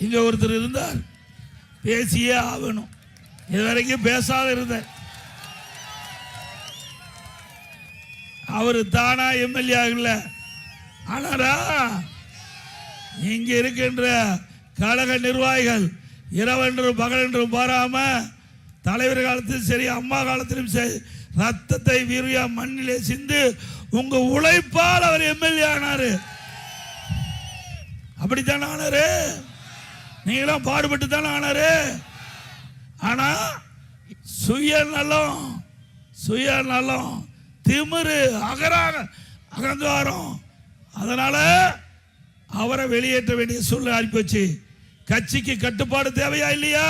இங்க ஒருத்தர் இருந்தார், பேசியே ஆகணும். இதுவரைக்கும் பேசாத இருந்தார். அவரு தானா எம்எல்ஏ ஆகல. ஆனாரா இங்க இருக்கின்ற கழக நிர்வாகிகள் இரவென்றும் பகலென்றும் பாராம தலைவர் காலத்திலும் சரி அம்மா காலத்திலும் சரி ரத்தத்தை வீரியா மண்ணிலே சிந்து உங்க உழைப்பால் அவர் எம்எல்ஏ ஆனாரு. அப்படித்தான் ஆனாரு. நீங்களும் பாடுபட்டு தானே ஆனாரு. ஆனா சுயநலம் திமிரு அகங்காரம், அதனால அவரை வெளியேற்ற வேண்டிய சூழ்நிலை ஆகிப்போச்சு. கட்சிக்கு கட்டுப்பாடு தேவையா இல்லையா?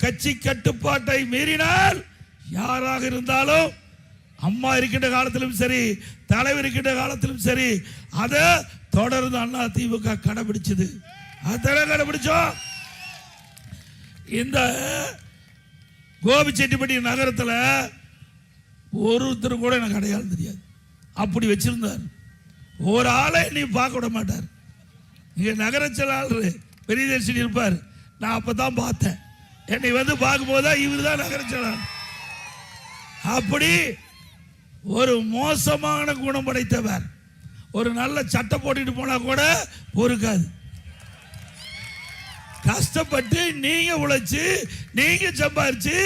கட்சி கட்டுப்பாட்டை மீறினால் யாராக இருந்தாலும் அம்மா இருக்கின்ற காலத்திலும் சரி தலைவர் இருக்கின்ற காலத்திலும் சரி அதை தொடர்ந்து அண்ணா திமுக கடைபிடிச்சது. அதான் கடைபிடிச்சோம். இந்த கோபிச்செட்டிப்பட்டி நகரத்தில் ஒருத்தர் கூட எனக்கு அடையாளம் தெரியாது. அப்படி வச்சிருந்தார். ஒரு ஆளை நீ பார்க்க விட மாட்டார். இங்க நகர செயலாளர் பெரியதர்ஷினி இருப்பார். நான் அப்பதான் பார்த்தேன். என்னை வந்து பார்க்கும்போது இவர் தான் நகர செயலாளர். அப்படி ஒரு மோசமான குணம் படைத்தவர். ஒரு நல்ல சட்டை போட்டுட்டு போனா கூட பொறுக்காது. கஷ்டப்பட்டு நீங்க உழைச்சு நீங்க சம்பாரிச்சு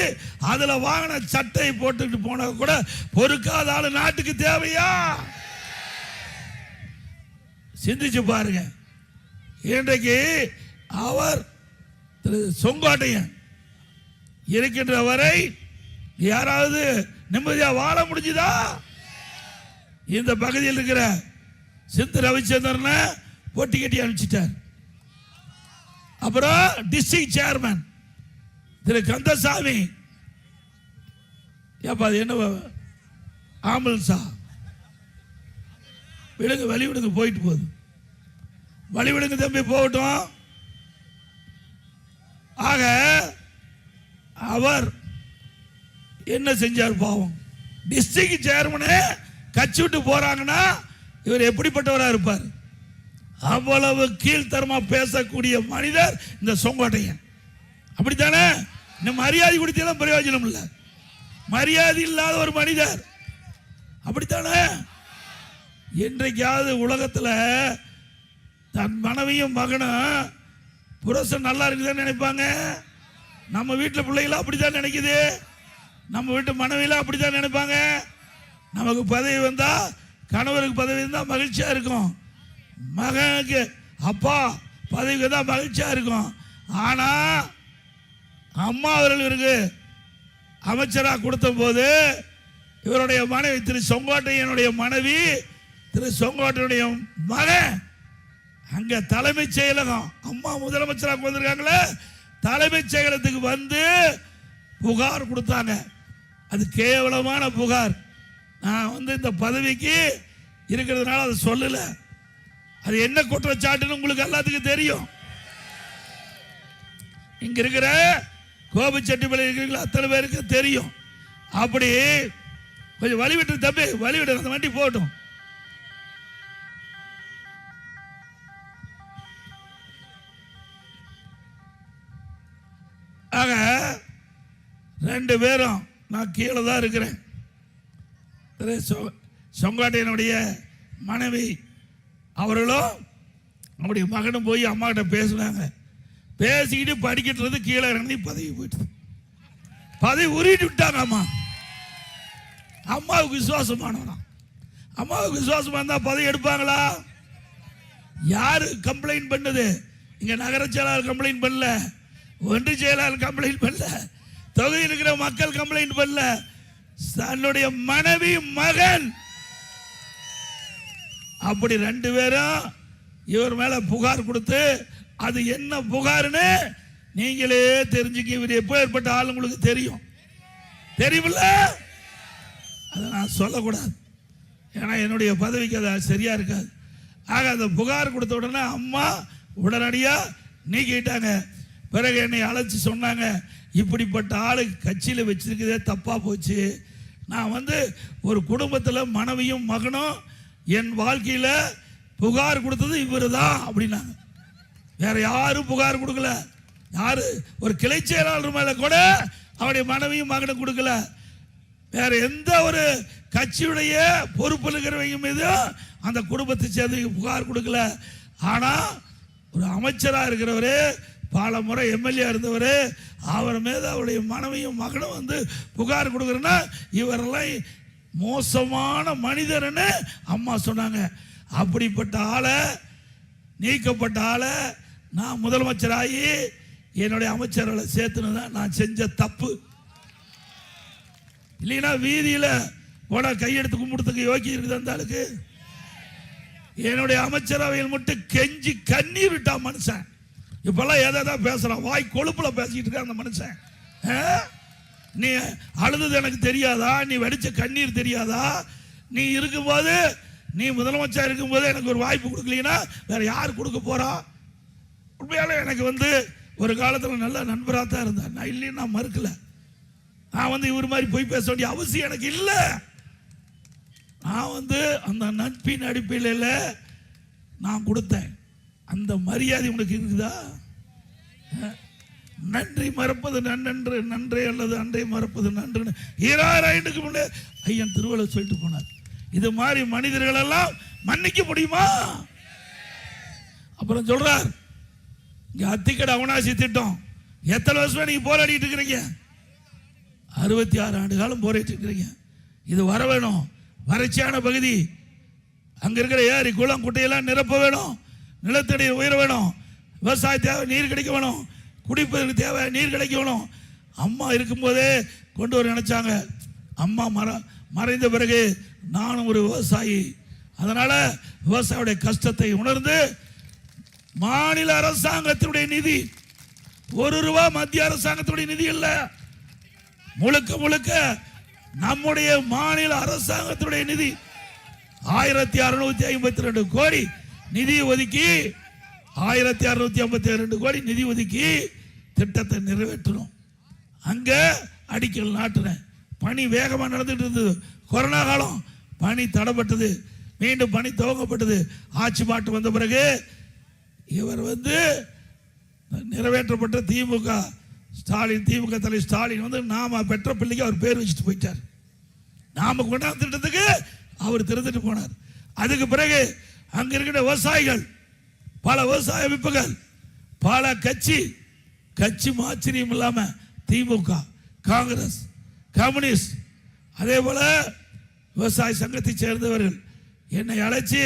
அதுல வாங்கின சட்டை போட்டுட்டு போனா கூட பொறுக்காத ஆளு நாட்டுக்கு தேவையா? சிந்திச்சு பாருங்க. இன்றைக்கு அவர் செங்கோட்டையன் இருக்கின்ற வரை யாராவது நிம்மதியா வாழ முடிஞ்சுதா? இந்த பகுதியில் இருக்கிற சிந்து ரவிச்சந்திரனை போட்டி கட்டி அனுப்பிச்சிட்டார். அப்புறம் டிஸ்ட்ரிக்ட் சேர்மன் திரு கந்தசாமி, என்ன ஆம்புலன்ஸா விடுங்க, வழி விடுங்க, போயிட்டு போகுது, வழி விடுங்க தம்பி, போகட்டும். ஆக அவர் என்ன செஞ்சார் பாவம்? டிஸ்ட்ரிக்ட் சேர்மனே கட்சி விட்டு போறாங்கன்னா இவர் எப்படிப்பட்டவராக இருப்பார்? அவ்வளவு கீழ்த்தரமா பேசக்கூடிய மனிதர் இந்த செங்கோட்டையன். அப்படித்தானே? இந்த மரியாதை கொடுத்தாலும் பிரயோஜனம் இல்லை. மரியாதை இல்லாத ஒரு மனிதர். அப்படித்தானே? இன்றைக்காவது உலகத்தில் தன் மனைவியும் மகனும் புருஷன் நல்லா இருக்குதுன்னு நினைப்பாங்க. நம்ம வீட்டில் பிள்ளைகளும் அப்படித்தான் நினைக்குது. நம்ம வீட்டு மனைவியெல்லாம் அப்படித்தான் நினைப்பாங்க. நமக்கு பதவி வந்தா, கணவருக்கு பதவி வந்தா மகிழ்ச்சியா இருக்கும். மகனுக்கு அப்பா பதவிக்கு தான் மகிழ்ச்சியா இருக்கும். ஆனா அம்மா அவர்கள் இவருக்கு அமைச்சராக கொடுத்த போது இவருடைய மனைவி திரு செங்கோட்டையனுடைய மனைவி திரு செங்கோட்டையனுடைய மகன் அங்க தலைமைச் செயலகம், அம்மா முதலமைச்சராக வந்திருக்காங்களே, தலைமைச் செயலகத்துக்கு வந்து புகார் கொடுத்தாங்க. அது கேவலமான புகார். நான் வந்து இந்த பதவிக்கு இருக்கிறதுனால அதை சொல்லல. அது என்ன குற்றச்சாட்டுன்னு உங்களுக்கு எல்லாத்துக்கும் தெரியும். இங்க இருக்கிற கோபிச்செட்டிப்பாளையம் இருக்கிற அத்தனை பேருக்கு தெரியும். அப்படி கொஞ்சம் வழிவிட்டு தம்பி, வழிவிட்டு அந்த வண்டி போட்டும். ஆக ரெண்டு பேரும் நான் கீழே தான் இருக்கிறேன். செங்கோட்டையனுடைய மனைவி அவர்களும் அவருடைய மகனும் போய் அம்மா கிட்ட பேசினாங்க. பேசிக்கிட்டு படிக்கிறது கீழே இறங்கி பதவி போயிட்டு பதவி உருட்டு விட்டாங்க. அம்மாவுக்கு விசுவாசமானவனா? அம்மாவுக்கு விசுவாசமா இருந்தா பதவி எடுப்பாங்களா? யாரு கம்ப்ளைண்ட் பண்ணது? இங்க நகர செயலாளர் கம்ப்ளைண்ட் பண்ணல, ஒன்றிய செயலாளர் கம்ப்ளைண்ட் பண்ணல, தொகுதியில் இருக்கிற மக்கள் கம்ப்ளைண்ட் பண்ணல, தன்னுடைய மனைவி மகன். அப்படி ரெண்டு பேரும் இவர் மேல புகார் கொடுத்து, அது என்ன புகார்னு நீங்களே தெரிஞ்சுக்க. இவர் எப்போ ஏற்பட்ட ஆள் உங்களுக்கு தெரியும், தெரியுமில்ல? அதை நான் சொல்லக்கூடாது, ஏன்னா என்னுடைய பதவிக்கு அது சரியா இருக்காது. ஆக அந்த புகார் கொடுத்த உடனே அம்மா உடனடியா நீக்கிட்டாங்க. பிறகு என்னை அழைச்சி சொன்னாங்க, இப்படிப்பட்ட ஆளு கட்சியில் வச்சிருக்கதே தப்பா போச்சு. நான் வந்து ஒரு குடும்பத்தில் மனைவியும் மகனும் என் வாழ்க்கையில் புகார் கொடுத்தது இவர் தான் அப்படின்னாங்க. வேற யாரும் புகார் கொடுக்கல. யாரு ஒரு கிளை செயலாளர் மேல கூட அவருடைய மனைவியும் மகனும் கொடுக்கல. வேற எந்த ஒரு கட்சியுடைய பொறுப்பு இருக்கிறவங்க மீது அந்த குடும்பத்தை சேர்ந்து புகார் கொடுக்கல. ஆனா ஒரு அமைச்சரா இருக்கிறவரு, பல முறை எம்எல்ஏ இருந்தவர், அவர் மீது அவருடைய மனைவியும் மகனும் வந்து புகார் கொடுக்குறேன்னா இவரெல்லாம் மோசமான மனிதர்னு அம்மா சொன்னாங்க. அப்படிப்பட்ட ஆளை, நீக்கப்பட்ட ஆளை நான் முதலமைச்சராகி என்னுடைய அமைச்சர்களை சேர்த்துனதான் நான் செஞ்ச தப்பு. இல்லைன்னா வீதியில் போனா கையெடுத்து கும்பிடுறதுக்கு யோக்கி இருக்குது அந்த ஆளுக்கு. என்னுடைய அமைச்சரவையில் மட்டும் கெஞ்சி கண்ணீர் விட்டா மனுஷன். இப்பெல்லாம் ஏதாவது பேசுறான், வாய் கொழுப்புல பேசிக்கிட்டு இருக்க அந்த மனுஷன். நீ அழுது எனக்கு தெரியாதா? நீ வடிச்ச கண்ணீர் தெரியாதா? நீ இருக்கும்போது, நீ முதலமைச்சர் இருக்கும்போது எனக்கு ஒரு வாய்ப்பு கொடுக்கலீங்கன்னா வேற யார் கொடுக்க போறா? உண்மையால எனக்கு வந்து ஒரு காலத்தில் நல்ல நண்பராக தான் இருந்தேன். நான் இல்லைன்னு நான் மறுக்கல. நான் வந்து இவர் மாதிரி போய் பேச வேண்டிய அவசியம் எனக்கு இல்லை. நான் வந்து அந்த நட்பின் அடிப்படையில் நான் கொடுத்தேன். அந்த மரியாதை உனக்கு இருக்குதா? நன்றி மறப்பது நன்றன்று, நன்றே அல்லது அன்றை மறப்பது நன்று 2000 முன்னே ஐயன் திருவள்ளுவர் சொல்லிட்டு போனார். இது மாதிரி மனிதர்கள் எல்லாம் மன்னிக்க முடியுமா? அப்புறம் சொல்றார், அத்திக்கடை அவனாசி திட்டம் எத்தனை வருஷமா நீங்க போராடிட்டு இருக்கிறீங்க? 66 ஆண்டு காலம் போராடிட்டு இருக்கிறீங்க. இது வர வேணும். வறட்சியான பகுதி, அங்க இருக்கிற ஏரி குளம் குட்டையெல்லாம் நிரப்ப வேணும். நிலத்தடி உயர வேணும். விவசாய தேவை நீர் கிடைக்க வேணும். குடிப்பதற்கு தேவை நீர் கிடைக்க வேணும். அம்மா இருக்கும்போதே கொண்டு வர நினைச்சாங்க. அம்மா மறைந்த பிறகு நானும் ஒரு விவசாயி. அதனால விவசாயியுடைய கஷ்டத்தை உணர்ந்து மாநில அரசாங்கத்தினுடைய நிதி, ₹1 மத்திய அரசாங்கத்தினுடைய நிதி இல்ல, முழுக்க முழுக்க நம்முடைய மாநில அரசாங்கத்தினுடைய நிதி 1652 கோடி நிதி ஒதுக்கி, 1652 கோடி நிதி ஒதுக்கி திட்டத்தை நிறைவேற்றணும். அங்க அடிக்கல் நாட்டுறேன். பணி வேகமாக நடந்துட்டு இருந்தது. கொரோனா காலம் பணி தடைப்பட்டது, மீண்டும் பணி துவங்கப்பட்டது. ஆட்சி மாற்றம் வந்த பிறகு இவர் வந்து நிறைவேற்றப்பட்ட திமுக ஸ்டாலின், திமுக தலைவர் ஸ்டாலின் வந்து நாம பெற்ற பிள்ளைக்கு அவர் பேர் வச்சுட்டு போயிட்டார். நாம கொண்டாந்து திட்டத்துக்கு அவர் திறந்துட்டு போனார். அதுக்கு பிறகு அங்க இருக்கிற விவசாயிகள், பல விவசாய அமைப்புகள், பல கட்சி ஆச்சரியம் இல்லாம திமுக, காங்கிரஸ், கம்யூனிஸ்ட், அதே போல விவசாய சங்கத்தை சேர்ந்தவர்கள் என்னை அழைச்சி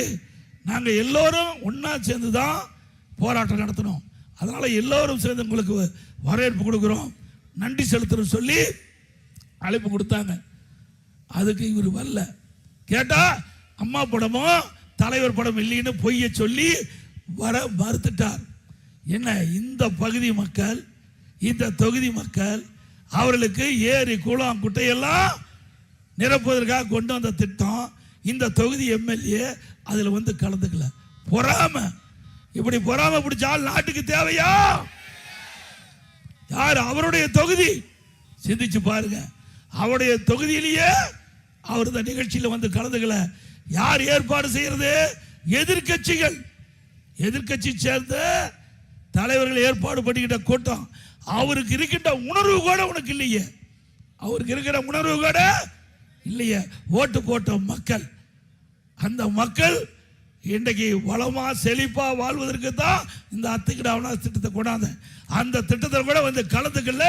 நாங்க எல்லோரும் ஒன்னா சேர்ந்துதான் போராட்டம் நடத்தணும். அதனால எல்லோரும் சேர்ந்து உங்களுக்கு வரவேற்பு கொடுக்கிறோம், நன்றி செலுத்துறோம் சொல்லி அழைப்பு கொடுத்தாங்க. அதுக்கு இவர் வரல. கேட்டா அம்மா படமும் தலைவர் படம் இல்லைன்னு பொய்ய சொல்லி வர மறுத்துட்டார். என்ன, இந்த பகுதி மக்கள், இந்த தொகுதி மக்கள், அவர்களுக்கு ஏரி குளம் குட்டையெல்லாம் நிரப்புவதற்காக கொண்டு வந்த திட்டம். இந்த தொகுதி எம்எல்ஏ அதுல வந்து கலந்துக்கல. பொறாம, இப்படி பொறாம பிடிச்சால் நாட்டுக்கு தேவையா? யார் அவருடைய தொகுதி? சிந்திச்சு பாருங்க. அவருடைய தொகுதியிலேயே அவர் இந்த நிகழ்ச்சியில் வந்து கலந்துக்கல. யார் ஏற்பாடு செய்யறது? எதிர்கட்சிகள், எதிர்கட்சி சேர்ந்த தலைவர்கள் ஏற்பாடு பண்ணிக்கிட்ட கூட்டம். அவருக்கு இருக்கின்ற உணர்வு கூட உனக்கு இல்லையே. அவருக்கு இருக்கிற உணர்வு கூட இல்லையே. ஓட்டு போட்ட மக்கள், அந்த மக்கள் இன்றைக்கு வளமா செழிப்பா வாழ்வதற்கு தான் இந்த அத்திக்கடை அவனாசி திட்டத்தை கொண்டாந்த. அந்த திட்டத்தில் கூட வந்து கலந்துக்கல.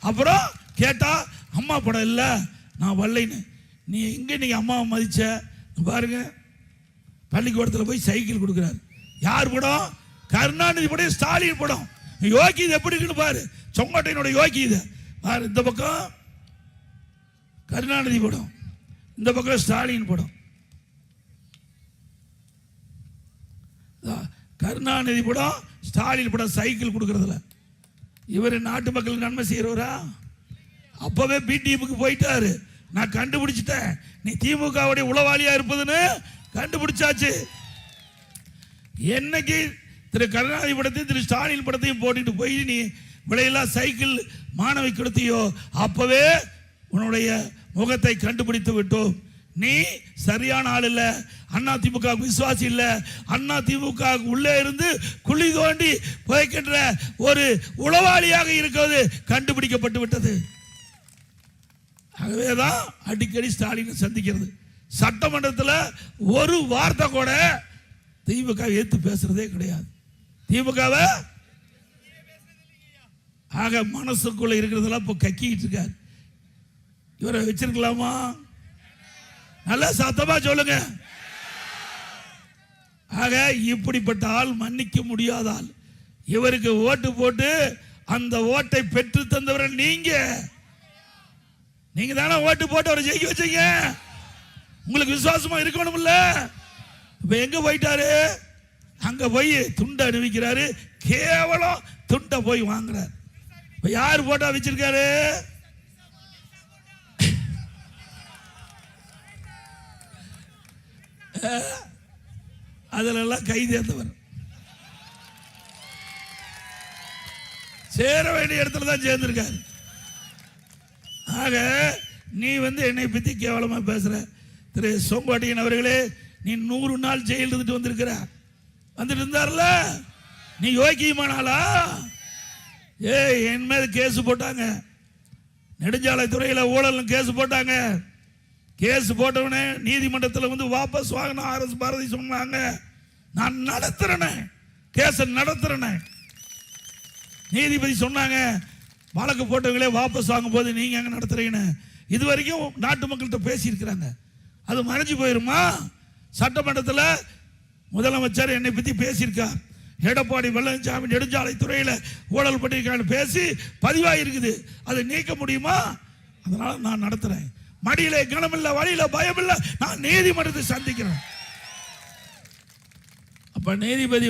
அப்புறம் கேட்டா அம்மா படம் இல்ல, நான் வரலைன்னு. நீ எங்க நீங்க அம்மாவை மதிச்ச? பாருங்க, பள்ளிக்கூடத்தில் போய் சைக்கிள் கொடுக்கிறார். யார் படம்? கருணாநிதி படம், ஸ்டாலின் படம். யோகி இது எப்படி இருக்குன்னு பாரு. செங்கோட்டையனுடைய யோகி இது பாரு. இந்த பக்கம் கருணாநிதி படம், இந்த பக்கம் ஸ்டாலின் படம். கருணாநிதி படம், ஸ்டாலின் படம் சைக்கிள் கொடுக்கறதுல. இவர் நாட்டு மக்களுக்கு நன்மை செய்யறவரா? அப்பவே பிடிஎம்க்கு போயிட்டாரு. நான் கண்டுபிடிச்சிட்டேன், நீ திமுகவுடைய உளவாளியா இருப்பதுன்னு கண்டுபிடிச்சாச்சு. என்னைக்கு திரு கருணாநிதி படத்தையும் திரு ஸ்டாலின் படத்தையும் போட்டுட்டு போய் நீ விலையில்லா சைக்கிள் மாணவி கொடுத்தியோ, அப்பவே உன்னுடைய முகத்தை கண்டுபிடித்து விட்டோம். நீ சரியான ஆள் இல்ல, அண்ணா திமுக விசுவாசி இல்ல, அண்ணா திமுக உள்ளே இருந்து குழி தோண்டி புதைக்கின்ற ஒரு உளவாளியாக இருக்கிறது கண்டுபிடிக்கப்பட்டு விட்டது. ஆகவேதான் அடிக்கடி ஸ்டாலினை சந்திக்கிறது. சட்டமன்றத்தில் ஒரு வார்த்தை கூட திமுக ஏத்து பேசுறதே கிடையாது. திமுகவை ஆக மனசுக்குள்ள இருக்கிறதெல்லாம் இப்ப கக்கிட்டு இருக்காரு. இவரை வச்சிருக்கலாமா? நல்லா சத்தமா சொல்லுங்க. ஆக இப்படிப்பட்ட ஆள் மன்னிக்க முடியாத ஆள். இவருக்கு ஓட்டு போட்டு அந்த ஓட்டை பெற்று தந்தவரை நீங்க தானே ஓட்டு போட்டு அவரை ஜெயிக்க வச்சீங்க. உங்களுக்கு விசுவாசமா இருக்கணும்ல. இப்ப எங்க போயிட்டாரு? அங்க போய் துண்டை அணிவிக்கிறாரு. கேவலம் துண்டை போய் வாங்குறாரு. இப்ப யார் போட்டா வச்சிருக்காரு? அதுல எல்லாம் கை தேர்ந்தவர். சேர வேண்டிய இடத்துல தான் சேர்ந்திருக்காரு. ஆக நீ என்னை பத்தி கேவலமா பேசுற. திரு செங்கோட்டையன் அவர்களே, நீ 100 நாள் ஜெயில் இருந்துட்டு வந்திருக்கிற. வந்துட்டு இருந்தார்ல, நீ யோகியமானாலா? என் மேல கேஸ் போட்டாங்க. நெடுஞ்சாலைத்துறையில ஊழல் கேஸ் போட்டாங்க. கேஸ் போட்டவனே நீதிமன்றத்தில் வாபஸ் வாங்கின ஆர்எஸ் பாரதி சொன்னாங்க, நான் நடத்துறேன், கேஸ் நடத்துறேன். நீதிபதி சொன்னாங்க, வழக்கு போட்டவங்களே வாபஸ் வாங்கும் போது நீங்க எங்க நடத்துறீங்கன்னு. இது வரைக்கும் நாட்டு மக்கள்கிட்ட பேசி இருக்கிறாங்க. அது மறைஞ்சு போயிருமா? சட்டமன்றத்தில் முதலமைச்சர் என்னை பத்தி பேசியிருக்கார். எடப்பாடி பழனிசாமி நெடுஞ்சாலைத்துறையில் ஊழல் பண்ணியிருக்கான்னு பேசி பதிவாயிருக்குது. அதை நீக்க முடியுமா? அதனால நான் நடத்துறேன். மடியில கனமில்ல, வழியில பயம் இல்ல, நான் நீதிமன்றத்தை சந்திக்கிறேன். அப்ப நீதிபதி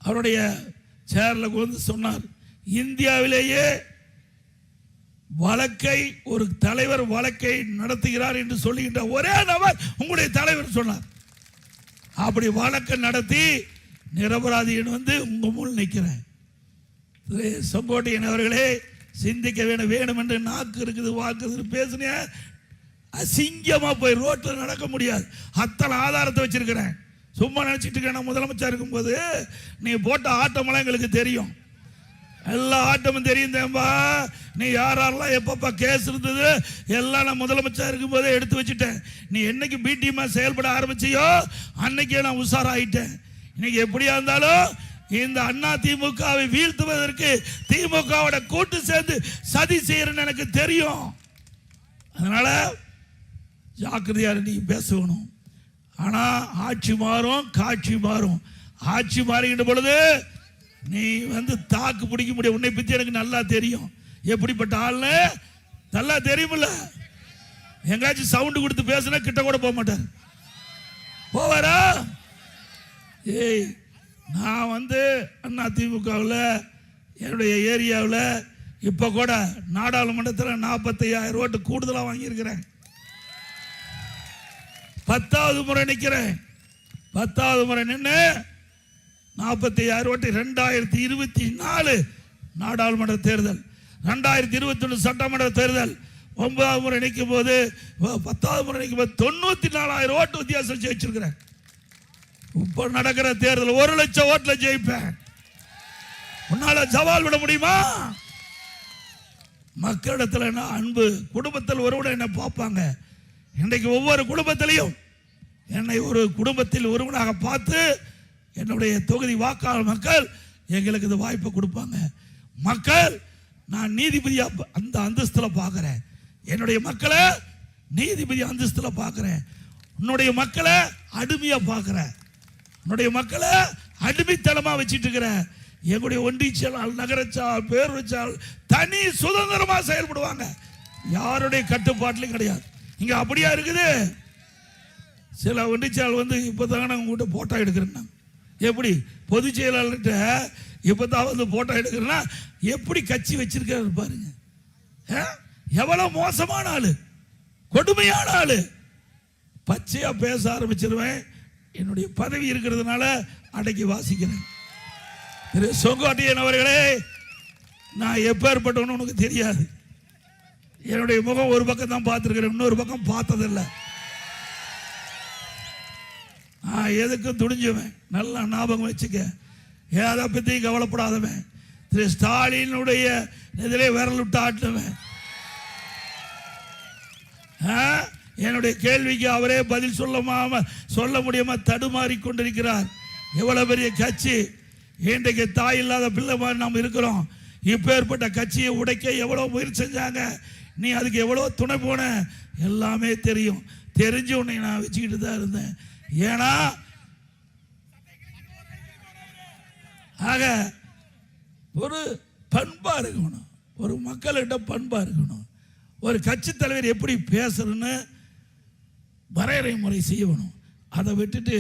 அவருடைய சேர்ல சொன்னார், இந்தியாவிலேயே வழக்கை ஒரு தலைவர் வழக்கை நடத்துகிறார் என்று சொல்லுகின்ற ஒரே நபர் உங்களுடைய தலைவர் சொன்னார். அப்படி வழக்கை நடத்தி நிரபராதியின் உங்க முன் நிற்கிறேன். செங்கோட்டையன் அவர்களே, சிந்திக்க வேணும் என்று நாக்கு இருக்குது, வாக்கு பேசுனே, அசிங்கமா போய் ரோட்டில் நடக்க முடியாது. அத்தனை ஆதாரத்தை வச்சிருக்கிறேன். சும்மா நினைச்சிட்டு இருக்கேன். முதலமைச்சர் இருக்கும்போது நீ போட்ட ஆட்டமெல்லாம் எங்களுக்கு தெரியும். எல்லா ஆட்டமும் தெரியும் தேம்பா. நீ யாரெல்லாம் எப்பப்ப கேஸ் இருந்தது எல்லாம் நான் முதலமைச்சர் இருக்கும் போதே எடுத்து வச்சுட்டேன். நீ என்னைக்கு பிடிமா செயல்பட ஆரம்பிச்சியோ அன்னைக்கே நான் உஷாராயிட்டேன். இன்னைக்கு எப்படியா இருந்தாலும் இந்த அண்ணா திமுகவை வீழ்த்துவதற்கு திமுகவோட கூட்டு சேர்ந்து சதி செய்யறன்னு எனக்கு தெரியும். அதனால ஜாக்கிரதையா நீங்க பேசணும். ஆனா ஆட்சி மாறும், காட்சி மாறும். ஆட்சி மாறுகின்ற பொழுது நீ தாக்கு பிடிக்க முடியும். உன்னை பத்தி எனக்கு நல்லா தெரியும். எப்படிப்பட்ட ஆள்னு நல்லா தெரியுமில்ல. எங்காச்சும் சவுண்ட் கொடுத்து பேசினா கிட்ட கூட போக மாட்டார். போவாரா? ஏய், நான் அண்ணா திமுகவில் என்னுடைய ஏரியாவில் இப்போ கூட நாடாளுமன்றத்தில் 45,000 ஓட்டு கூடுதலாக வாங்கியிருக்கிறேன். 10வது முறை நிற்கிறேன். 10வது முறை நின்று 45,000 ஓட்டு. 2024 நாடாளுமன்ற தேர்தல், 2021 சட்டமன்ற தேர்தல், 9வது முறை நிற்கும் போது 10வது முறை நிற்கும் போது 94,000 ஓட்டு வித்தியாசம் ஜெயிச்சிருக்கிறேன். இப்ப நடக்கிற தேர்தல் 1 லட்சம் ஓட்டுல ஜெயிப்பேன். உன்னால சவால் விட முடியுமா? மக்களிடத்தில் என்ன அன்பு, குடும்பத்தில் ஒருவனை என்ன பார்ப்பாங்க. இன்றைக்கு ஒவ்வொரு குடும்பத்திலையும் என்னை ஒரு குடும்பத்தில் ஒருவனாக பார்த்து என்னுடைய தொகுதி வாக்காளர் மக்கள் எங்களுக்கு இந்த வாய்ப்பை கொடுப்பாங்க. மக்கள் நான் நீதிபதியா அந்த அந்தஸ்துல பார்க்கிறேன். என்னுடைய மக்களை நீதிபதி அந்தஸ்துல பார்க்கிறேன். உன்னுடைய மக்களை அடிமையா பார்க்கிறேன். உன்னுடைய மக்களை அடிமைத்தனமா வச்சிட்டு இருக்கிற எங்களுடைய ஒன்றியச்சால், நகரச்சால், பேரூராட்சியால் தனி சுதந்திரமா செயல்படுவாங்க. யாருடைய கட்டுப்பாட்டிலும் கிடையாது. இங்க அப்படியா இருக்குது. சில ஒன்றியச்சால் இப்பதான் உங்ககிட்ட போட்டோ எடுக்கிறேன். எப்படி பொதுச் செயலாளர்கிட்ட இப்பதான் போட்டோ எடுக்கிறேன்னா எப்படி கட்சி வச்சிருக்காரு பாருங்க. எவ்வளவு மோசமான ஆளு, கொடுமையான ஆளு. பச்சையா பேச ஆரம்பிச்சிருவேன். என்னுடைய பதவி இருக்கிறதுனால அடக்கி வாசிக்கிறேன். திரு செங்கோட்டையன் அவர்களே, நான் எப்பேற்பட்டவனு உனக்கு தெரியாது. என்னுடைய முகம் ஒரு பக்கம் தான் பார்த்துருக்கிறேன், இன்னொரு பக்கம் பார்த்ததில்லை. நான் எதுக்கும் துணிஞ்சுவேன், நல்லா ஞாபகம் வச்சுக்க. எதை பற்றியும் கவலைப்படாதவன். திரு ஸ்டாலினுடைய இதிலே விரல் விட்டு ஆட்டுவேன். என்னுடைய கேள்விக்கு அவரே பதில் சொல்ல முடியாம தடுமாறி கொண்டிருக்கிறார். எவ்வளவு பெரிய கட்சி, இன்றைக்கு தாய் இல்லாத பிள்ளை மாதிரி நாம் இருக்கிறோம். இப்பேற்பட்ட கட்சியை உடைக்க எவ்வளவு முயற்சி செஞ்சாங்க, நீ அதுக்கு எவ்வளவு துணை போன எல்லாமே தெரியும். தெரிஞ்சு உன்னை நான் வச்சுக்கிட்டு தான் இருந்தேன். ஏன்னா ஆக ஒரு பண்பா இருக்கணும், ஒரு மக்களிட பண்பா இருக்கணும். ஒரு கட்சி தலைவர் எப்படி பேசுறன்னு வரையறை முறை செய்யணும். அதை விட்டுட்டு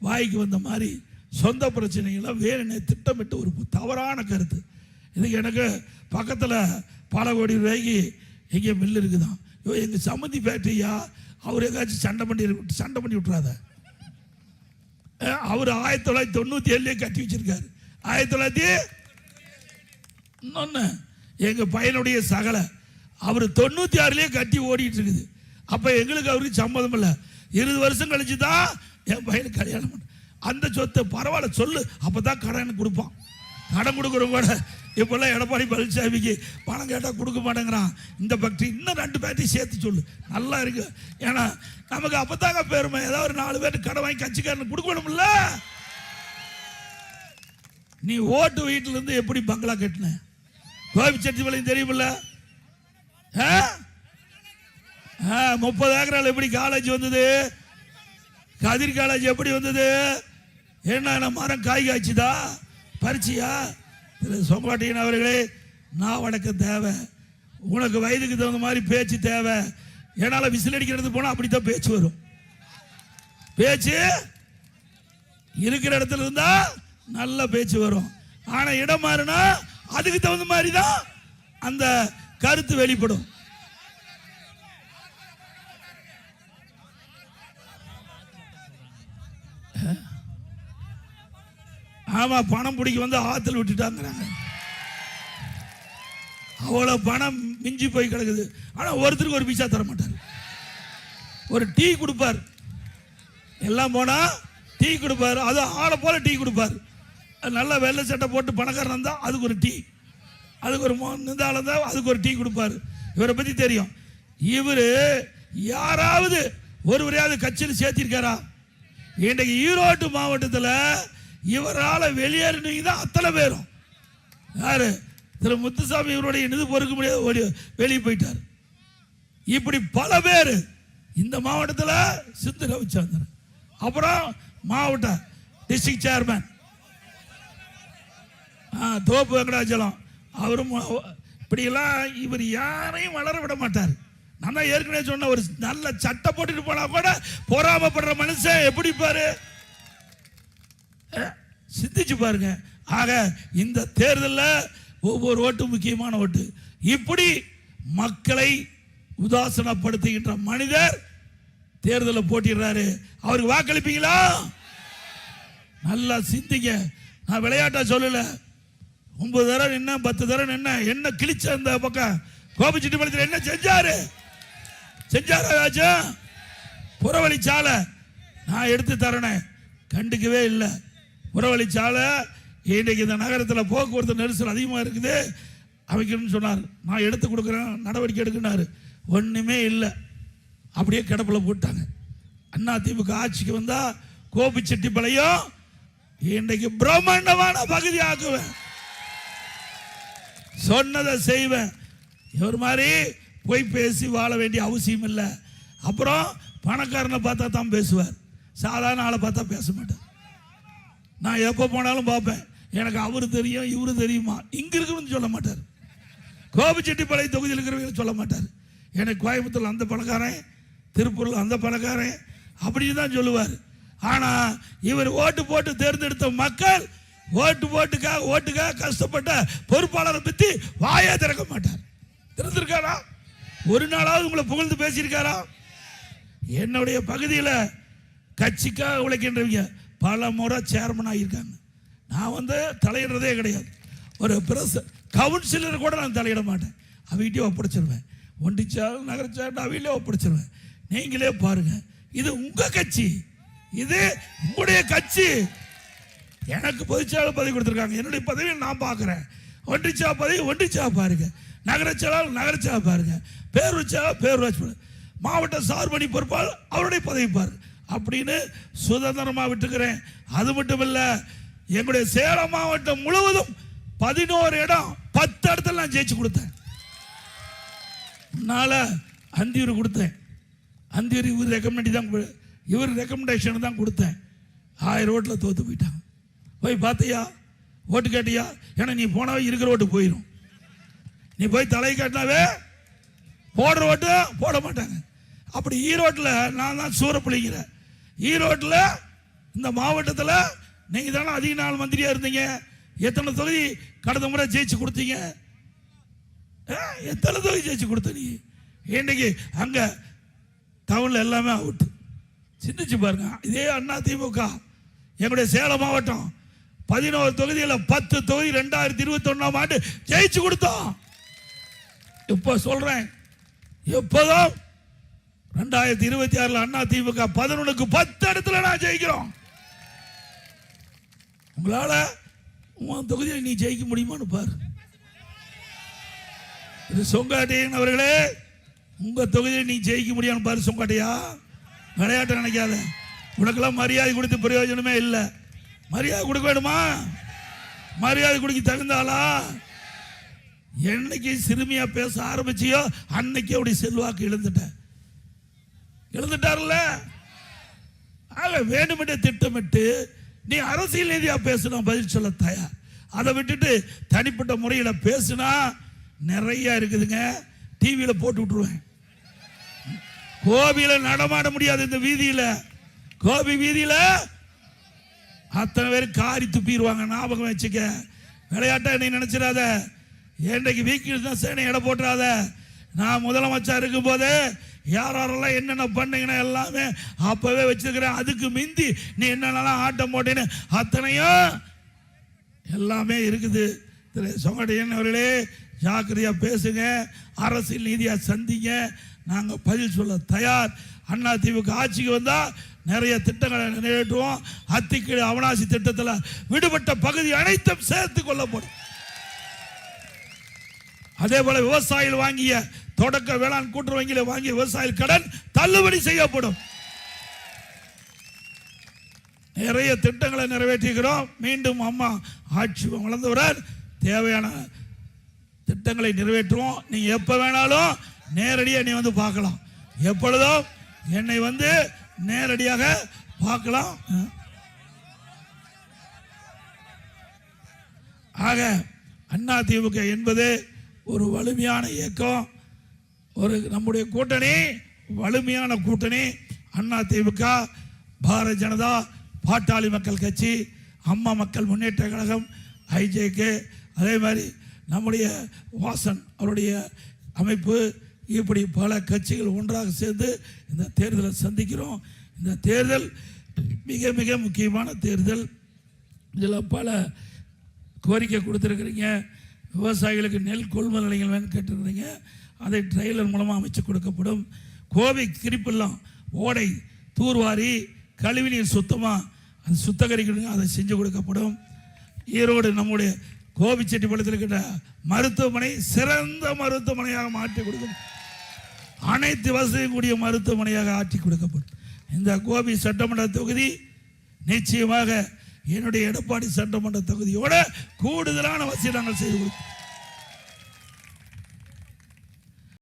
வாய்க்கு வந்த மாதிரி சொந்த பிரச்சனைகளை வேணுன்னு திட்டமிட்டு ஒரு தவறான கருத்து. இதுக்கு எனக்கு பக்கத்தில் பல கோடி ரூபாய்க்கு எங்கே மில்லு இருக்குதான், எங்கள் சம்மந்தி ஃபேக்ட்ரியா, அவர் எங்காச்சும் சண்டை பண்ணி விட்டுறாத. அவர் 1997 கட்டி வச்சிருக்காரு. 1900 எங்க பையனுடைய சகல அவர் 96 கட்டி ஓடிட்டு இருக்குது. அப்ப எங்களுக்கு அவருக்கு சம்மதம் இல்லை. 20 வருஷம் கழிச்சு தான் என் பையனுக்கு கல்யாணம் பண்ண. அந்த சொத்தை பரவாயில்ல சொல்லு, அப்பதான் கடன் கொடுப்பான். கடன் கொடுக்குறவங்க கூட இப்பெல்லாம் எடப்பாடி பழனிசாமிக்கு பணம் கேட்டால் கொடுக்க மாட்டேங்கிறான். இந்த ஃபேக்ட்ரி இன்னும் 2 ஃபேக்ட்ரி சேர்த்து சொல்லு, நல்லா இருக்கு. ஏன்னா நமக்கு அப்பதாங்க பெருமை. ஏதாவது ஒரு 4 பேருக்கு கடன் வாங்கி கட்சிக்காரனுக்கு கொடுக்கணும்ல. நீ ஓட்டு வீட்டுல இருந்து எப்படி பங்களா கட்டின, கோபிச்செட்டிப்பாளையம் தெரியுமில்ல? 30 ஏக்கரால் எப்படி காலேஜ் வந்தது, கதிர் காலேஜ் எப்படி வந்தது, என்ன மரம் காய் காய்ச்சுதா, பறிச்சியா? சொங்காட்டியன் அவர்களே, நான் வடக்க தேவை, உனக்கு வயதுக்கு தகுந்த மாதிரி பேச்சு தேவை. என்னால் விசில் அடிக்கிறது போனால் அப்படித்தான் பேச்சு வரும். பேச்சு இருக்கிற இடத்துல இருந்தா நல்ல பேச்சு வரும். ஆனா இடம் மாறினா அதுக்கு தகுந்த மாதிரி தான் அந்த கருத்து வெளிப்படும். ஆமா, பணம் பிடிக்க வந்து ஆத்துல விட்டுட்டாங்கிறாங்க. அவ்வளவு பணம் மிஞ்சி போய் கிடக்குது. ஆனா ஒருத்தருக்கு ஒரு பைசா தர மாட்டார். ஒரு டீ கொடுப்பார், எல்லாம் போனா டீ கொடுப்பார். அது ஆளை போல டீ கொடுப்பார். நல்ல வெள்ளை சட்டை போட்டு பணக்காரன் இருந்தா அதுக்கு ஒரு டீ, அதுக்கு ஒரு இருந்தாலும் தான் அதுக்கு ஒரு டீ கொடுப்பார். இவரை பத்தி தெரியும். இவரு யாராவது ஒருவரையாவது கட்சியில் சேர்த்திருக்காரா? இன்றைக்கு ஈரோடு மாவட்டத்தில் இவரால் வெளியேறினீங்க தான் அத்தனை பேரும். யாரு? திரு முத்துசாமி இவருடைய நிதி பொறுக்க முடியாது, வெளியே போயிட்டார். இப்படி பல பேர் இந்த மாவட்டத்தில். சிந்து ரவிச்சந்திரன், அப்புறம் மாவட்ட டிஸ்ட்ரிக்ட் சேர்மன் தோப்பு வெங்கடாச்சலம், அவரும் இப்படியெல்லாம். இவர் யாரையும் வளர விட மாட்டார். நான் தான் ஏற்கனவே சொன்ன, ஒரு நல்ல சட்டை போட்டுட்டு போனா கூட பொறாமப்படுற மனுஷன் எப்படி பாரு, சிந்திச்சு பாருங்க. ஆக இந்த தேர்தலில் ஒவ்வொரு ஓட்டும் முக்கியமான ஓட்டு. இப்படி மக்களை உதாசனப்படுத்துகின்ற மனிதர் தேர்தலில் போட்டிடுறாரு. அவருக்கு வாக்களிப்பீங்களா? நல்லா சிந்திங்க. நான் விளையாட்டா சொல்லல. 9 தடவை நின்ன, 10 தடவை நின்ன, என்ன கிழிச்ச அந்த பக்கம் கோபிச்செட்டிப்பாளையத்தில் என்ன செஞ்சாரா? புறவழிச்சாலை நான் எடுத்து தரேன், கண்டுக்கவே இல்லை. புறவழிச்சாலை இன்றைக்கு இந்த நகரத்தில் போக்குவரத்து நெரிசல் அதிகமாக இருக்குது, அமைக்கணும்னு சொன்னார். நான் எடுத்து கொடுக்குறேன், நடவடிக்கை எடுக்கினார். ஒன்றுமே இல்லை, அப்படியே கிடப்பில் போட்டாங்க. அண்ணா திமுக ஆட்சிக்கு வந்தா கோபிச்செட்டிப்பாளையம் இன்றைக்கு பிரம்மாண்டமான பகுதி ஆக்குவேன், சொன்னதை செய்வேன். இவர் மாதிரி போய் பேசி வாழ வேண்டிய அவசியம் இல்லை. அப்புறம் பணக்காரனை பார்த்தா தான் பேசுவார், சாதாரண ஆளை பார்த்தா பேச மாட்டார். நான் எப்போ போனாலும் பார்ப்பேன், எனக்கு அவரு தெரியும் இவரு தெரியுமா, இங்க இருக்குன்னு சொல்ல மாட்டார். கோபிச்செட்டிப்பாளையம் தொகுதியில் இருக்கிறவங்க சொல்ல மாட்டார். எனக்கு கோயம்புத்தூர்ல அந்த பணக்காரன், திருப்பூர்ல அந்த பணக்காரன் அப்படின்னு தான் சொல்லுவார். ஆனா இவர் ஓட்டு போட்டு தேர்ந்தெடுத்த மக்கள் ஓட்டுக்காக கஷ்டப்பட்ட பொறுப்பாளரை பத்தி வாயே திறக்க மாட்டார். திறந்திருக்காரா? ஒரு நாளாவது உங்களை புகழ்ந்து பேசியிருக்காரா? என்னுடைய பகுதியில் கட்சிக்காக உழைக்கின்றவங்க பல முறை சேர்மன் ஆகியிருக்காங்க. நான் தலையிடுறதே கிடையாது. ஒரு பிரஸ் கவுன்சிலர் கூட நான் தலையிட மாட்டேன், அவங்ககிட்டயே ஒப்படைச்சிருவேன். ஒண்டிச்சாலும் நகரச்சாலும் அவையிலே ஒப்படைச்சிருவேன். நீங்களே பாருங்க, இது உங்க கட்சி, இது உங்களுடைய கட்சி. எனக்கு பொதுச்செயலாளர் பதவி கொடுத்துருக்காங்க, என்னுடைய பதவியை நான் பார்க்குறேன். ஒன்றிச்சா பதவி ஒன்றிச்சா பாருங்க, நகரச்செயலாளர் நகரச்சா பாருங்க, பேரூராட்சியா பேரூராட்சி, மாவட்ட சார்பணி பொறுப்பாளர் அவருடைய பதவி பாருங்க அப்படின்னு சுதந்திரமாக விட்டுக்கிறேன். அது மட்டும் இல்லை, எங்களுடைய சேலம் மாவட்டம் முழுவதும் 11 இடம் 10 இடத்துல நான் ஜெயிச்சு கொடுத்தேன். முன்னால அந்தியூர் கொடுத்தேன், அந்தியூர் இவர் ரெக்கமெண்டேஷன் தான் கொடுத்தேன். 1000 ஓட்டில் தோத்து போயிட்டாங்க. போய் பார்த்தியா, ஓட்டு கேட்டியா? ஏன்னா நீ போனாவே இருக்கிற ஓட்டு போயிடும். நீ போய் தலை காட்டினாவே போடுற ஓட்டு போட மாட்டாங்க. அப்படி ஈரோட்டில் நான் தான் சூறப்பிள்ளைங்கிறேன். ஈரோட்டில் இந்த மாவட்டத்தில் நீங்கள் தானே அதிக நாள் மந்திரியாக இருந்தீங்க. எத்தனை தொகுதி கடந்த முறை ஜெயிச்சு கொடுத்தீங்க? எத்தனை தொகுதி ஜெயிச்சு கொடுத்த நீ? இன்னைக்கு அங்கே டவுனில் எல்லாமே அவுட்டு. சிந்திச்சு பாருங்க. இதே அண்ணா திமுக எங்களுடைய சேலம் மாவட்டம் 11 தொகுதியில் 10 தொகுதி 2021ஆம் ஆண்டு ஜெயிச்சு கொடுத்தோம். இப்ப சொல்றேன், எப்போதும் 2026 அண்ணா திமுக 11க்கு 10 இடத்துல நான் ஜெயிக்கிறோம். உங்களால உன் தொகுதியில் நீ ஜெயிக்க முடியுமான்னு பாரு. இது சொங்காட்டையன் அவர்களே, உங்க தொகுதியில் நீ ஜெயிக்க முடியும்னு பாரு. சொங்காட்டையா, விளையாட்டு நினைக்காத. உனக்கெல்லாம் மரியாதை கொடுத்து பிரயோஜனமே இல்லை. மரியாதை கொடுக்க வேணுமா? மரியாதை கொடுக்க தகுந்தாளா? என்னைக்கு சிறுமியா பேச ஆரம்பிச்சியோ அன்னைக்கு அப்படி செல்வாக்கு இழந்துட்டார்ல. ஆக வேண்டுமென்றே திட்டமிட்டு நீ அரசியல் ரீதியா பேசணும், பதில் சொல்ல தயார். அதை விட்டுட்டு தனிப்பட்ட முறையில் பேசினா நிறைய இருக்குதுங்க. டிவியில் போட்டு விட்டுருவேன். கோபியில நடமாட முடியாது. இந்த வீதியில, கோபி வீதியில அத்தனை பேர் காரி துப்பிடுவாங்க. ஞாபகம் வச்சுக்க. விளையாட்டா நீ நினைச்சிடாத. இன்றைக்கு வீக்கில் தான் சேனை இட போட்டுறாத. நான் முதலமைச்சர் இருக்கும் போது யாரெல்லாம் என்னென்ன பண்ணீங்கன்னா எல்லாமே அப்பவே வச்சிருக்கிறேன். அதுக்கு மிந்தி நீ என்னென்னலாம் ஆட்டம் போட்டேன்னு அத்தனையும் எல்லாமே இருக்குது. சொங்கடையன் அவர்களே, ஜாக்கிரதையா பேசுங்க, அரசியல் நீதியா சந்திங்க. நாங்கள் பதில் சொல்ல தயார். அண்ணா திமுக ஆட்சிக்கு வந்தா நிறைய திட்டங்களை நிறைவேற்றுவோம். அத்திக்கீழ அவனாசி திட்டத்தில் விடுபட்ட பகுதி அனைத்தும் சேர்த்து கொள்ளப்படும். அதே போல விவசாயிகள் வாங்கிய தொடக்க வேளாண் கூட்டுறவு வங்கியில் வாங்கிய விவசாய கடன் தள்ளுபடி செய்யப்படும். நிறைய திட்டங்களை நிறைவேற்றுகிறோம். மீண்டும் அம்மா ஆட்சி வளர்ந்தவரால் தேவையான திட்டங்களை நிறைவேற்றுவோம். நீங்க எப்ப வேணாலும் நேரடியாக நீ வந்து பார்க்கலாம். எப்பொழுதும் என்னை வந்து நேரடியாக பார்க்கலாம். ஆக அண்ணா திமுக என்பது ஒரு வலிமையான இயக்கம். ஒரு நம்முடைய கூட்டணி வலிமையான கூட்டணி. அண்ணா திமுக, பாரதிய ஜனதா, பாட்டாளி மக்கள் கட்சி, அம்மா மக்கள் முன்னேற்ற கழகம், ஐஜேகே, அதே மாதிரி நம்முடைய வாசன் அவருடைய அமைப்பு, இப்படி பல கட்சிகள் ஒன்றாக சேர்ந்து இந்த தேர்தலை சந்திக்கிறோம். இந்த தேர்தல் மிக மிக முக்கியமான தேர்தல். இதில் பல கோரிக்கை கொடுத்துருக்குறீங்க. விவசாயிகளுக்கு நெல் கொள்முதல் நிலையங்கள் வேணும் கேட்டிருக்கிறீங்க. அதை ட்ரெய்லர் மூலமாக அமைச்சு கொடுக்கப்படும். கோவை கிரிப்பெல்லாம் ஓடை தூர்வாரி கழிவுநீர் சுத்தமாக அது சுத்தகரிக்கணும், அதை செஞ்சு கொடுக்கப்படும். ஈரோடு நம்முடைய கோபிச்செட்டிப்பாளையத்தில் இருக்கிற மருத்துவமனை சிறந்த மருத்துவமனையாக மாற்றி கொடுக்கும். அனைத்து வசதியும் கூடிய மருத்துவமனையாக ஆற்றி கொடுக்கப்படும். இந்த கோபி சட்டமன்ற தொகுதி நிச்சயமாக என்னுடைய எடப்பாடி சட்டமன்ற தொகுதியோட கூடுதலான வசதி நாங்கள் செய்து கொடுப்போம்.